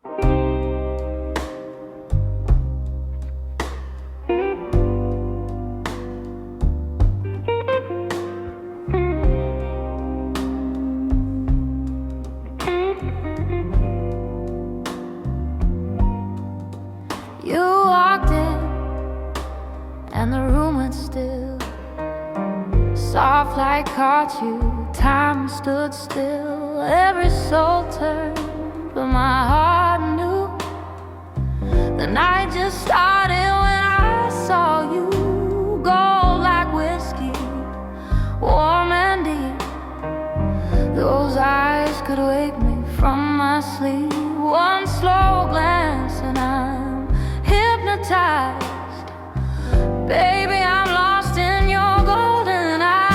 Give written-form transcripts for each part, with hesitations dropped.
You walked in and the room went still. Soft light caught you, time stood still. Every soul turned, but my heart knew the night just started when I saw you. Gold like whiskey, warm and deep. Those eyes could wake me from my sleep. One slow glance and I'm hypnotized. Baby, I'm lost in your golden eyes.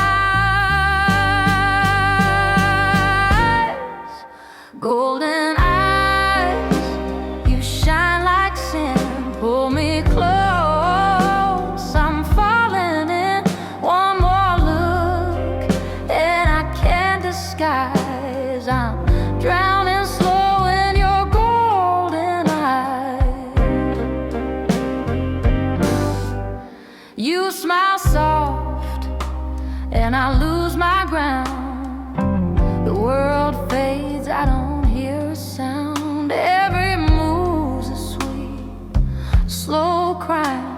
Golden eyes, you shine like sin. Pull me close, I'm falling in. One more look and I can't disguise. I'm drowning slow in your golden eyes. You smile soft and I lose my ground. The world fades, I don't hear a sound. Every move's a sweet, slow crime.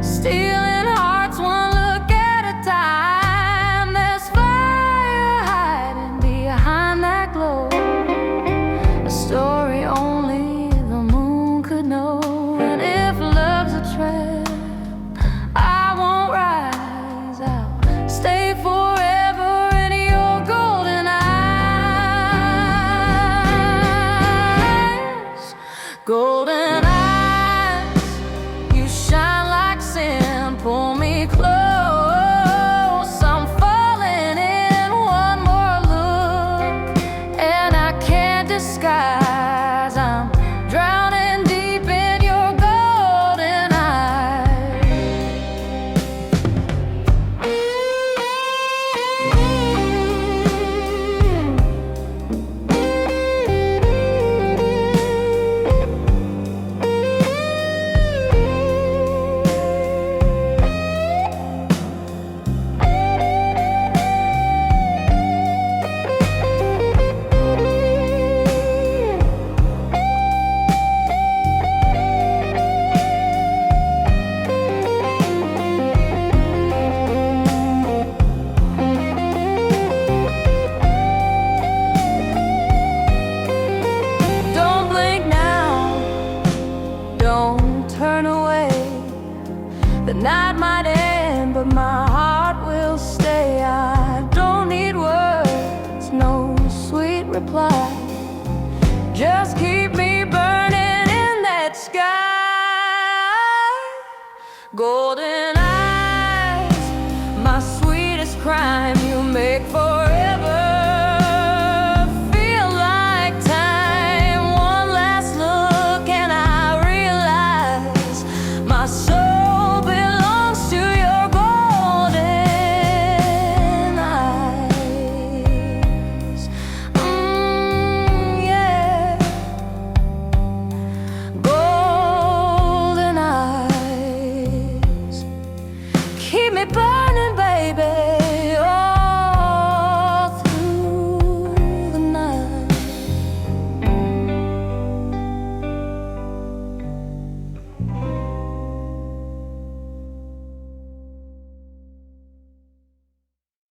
Stealing hearts one look at a time. There's fire hiding behind that glow, a story only the moon could know. And if love's a trap, I won't rise out. Stay forever in your golden eyes. Golden eyes, you shine like sin. Pull me close, I'm falling in. One more look and I can't disguise. I'm drowning deep in your golden eyes. Don't blink now, don't turn away. The night might end, but my heart will stay. I don't need words, no sweet reply. Just keep me burning in that sky. Golden